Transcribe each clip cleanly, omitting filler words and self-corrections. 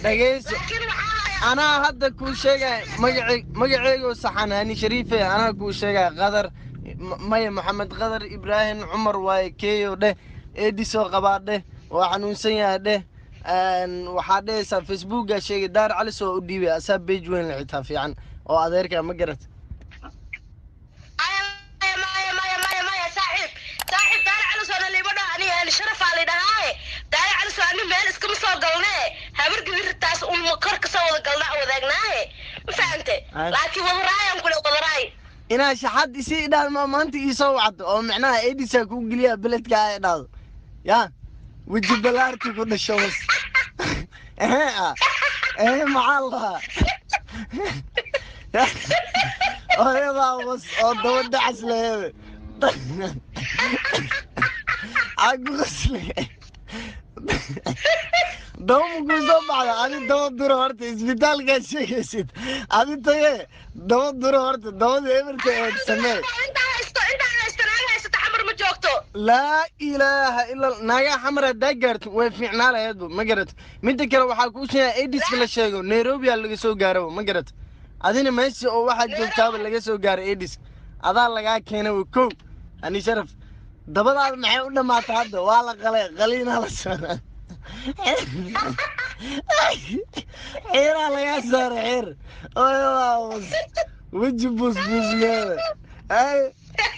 دقيس أنا هذا كل شيء مجعي وصحن هني شريفة أنا كل شيء غدر ماي محمد غدر إبراهيم عمر وكيو ده إديسو قبار ده وحنون سيا ده وحدث فيسبوك شيء دار على سو ديبي أساب بيج وين العتاف يعني أو أذكر ما قرأت صاحب دار على سو اللي بدأ أنا شرف على ده هاي دار على سو أنا مال إسكم سو قلنا هبر قبير التاس مكرك سو قلنا وذاقناه فهمت لكن وراي أقول وراي إنا شحد يصير ده ما أنت يسوعد أو معناه إيدي ساكون قليا بلد كائن هذا يا وجبلارتي كل الشمس إيه مع الله يا بس أدور دعس له أقص لي دوم قصة بعد أنا دوم درهرت إسبيتال كشيء كشيء أنا تيه دوم درهرت دوم إمرت سمع لا إله إلا ناقة حمرة دقرت وفعنا على يده ما قرت من تكره وحكوشنا إيديس كل شيء نيروبي اللي سو قارو ما قرت هذين ماشي أو واحد جبتاب اللي سو قار إيديس هذا اللي قاعد كنا وكو أنا شرف دبل هذا معه ما تعدى والله غلينا على السنة حير على يسار حير أيوة وجه بوس كذا أي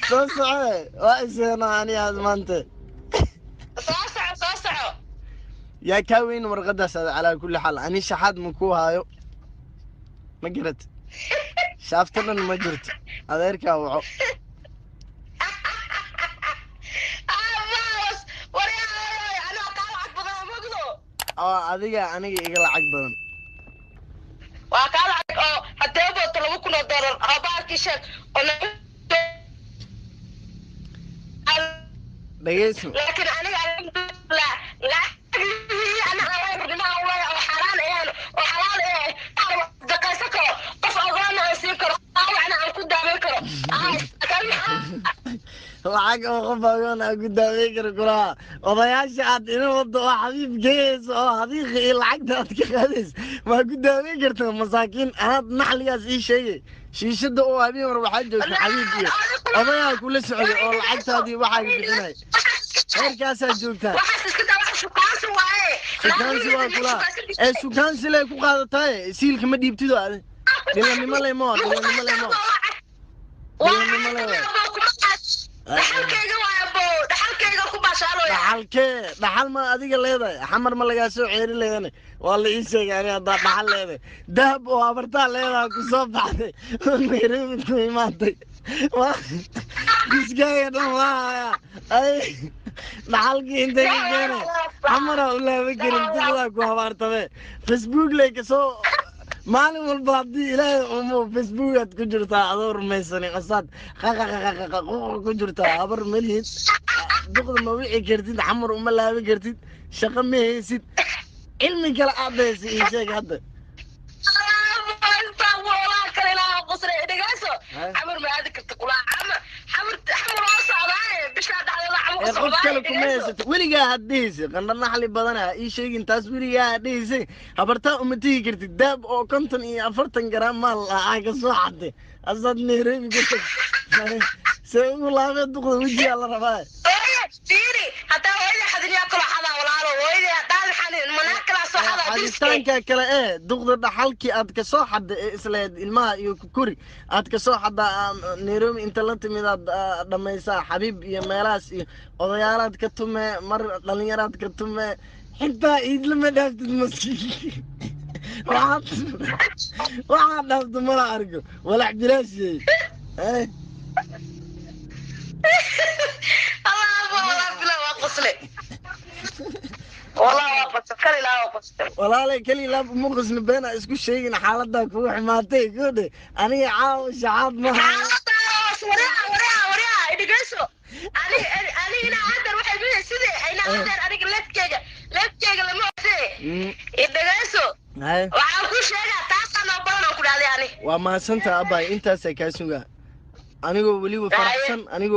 صوصعه وإيشنا أنا يا زمانته صوصعه يا كوين ورغدس على كل حال أنا شحاد مكوها ما قرت شافت لنا ما قرت هذا يركع وعو adiga aniga igala cag badan waa ka lacag oo hadee boqol $2,000 abaarkii sheeg dhageyso laakiin aniga la ana alayna oo xaraan oo xalaal daqayso karo qof ogaana siin karo waxna aan ku daaweyn karo lacag oo qof ogaana aan ku daaweyn karo kula odayaasha aad inuu wado xabiib gees oo hadiiqi lacagta aad ka qaadays ma ku daaweyn kartaa masaakiin aad naxligaas ii sheegay shiishada oo habeen war waxa joogta xabiib iyo odayaa kula socday oo lacagtaadii waxa bixinay heerkaas aad joogtaa sukaansi waa kula sukaansi lay ku qaadatay siilka ma dhiibtido aad dilanimo leemo dhaxal ma adiga leedahay xamar ma laga soo ceeri leeyane waa la ii sheegay aniga dhaxal leedahay dahab oo abartaa leedahay ku soo baxday Nairobi ku imaatay disgaaga dhammaaya ay dhaxalkii intay ka keenay xamar oo laaba gelin dibada ku habaartame Facebook lay ka soo maalin walba haddii ilaahay umo Facebook aad ku jirtaa adoo rumaysanin qasaad ku jirtaa habar malihid duqda ma wixii kartid xamar uma laaban kartid shaqo ma haysid cilmi kale aadaysi ii sheeg hadda xamar ma aadi karta kula xamar oo socdaa bisha dhacdada xamar qof kale kuma haysato weligaa hadaysi qandana xali badana ii sheegin taas weligaa hadaysi habartaa uma tigi kartid daab oo 50 iyo 40 gram maal ah ka soo xaday asad Nairobi ku tag سوي والله دقوا وجهي الله رفاه. فيري حتى وين حدني أكل حدا ولا على وين دال حنين مناكل صح هذا. حديثان كلا إيه دقوا بحالك أدك صح حد إسلاد الماء يكوري أدك صح حد نيروم أنت لا تميد لما يسا حبيب يا مراس وضيارات كتوم مر لنيارات كتوم حتى إيد لما دافت المسجد. واحد دافت مرة أرجو ولا عبدلاش شيء. إيه. والله كلي لا مقص نبينا اسكو شيء حالتها كو حماتي كود اني عاوش عاد ما وريا ادغيسو اني لا هذا waxay bixi sidii ayna hadar aniga lefkeyga lama ogtay ادغيسو waxaan ku sheegaa taas aan badan ku dhaaday ani waa maasanta abay intaas ay ka sugaa anigoo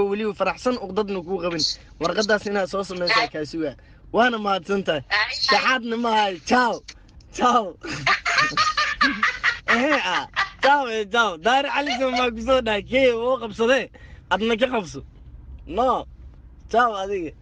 wali faraxsan uqdadna ku qabin warqadaas inaa soo sameeyay ka sugaa وانا ما تنتهي شحاتنا معي تشاو تشاو ايه تشاو تشاو داير علي سو ما قصودا كي هو قبصده ادنا كي قبصو نو تشاو هذيك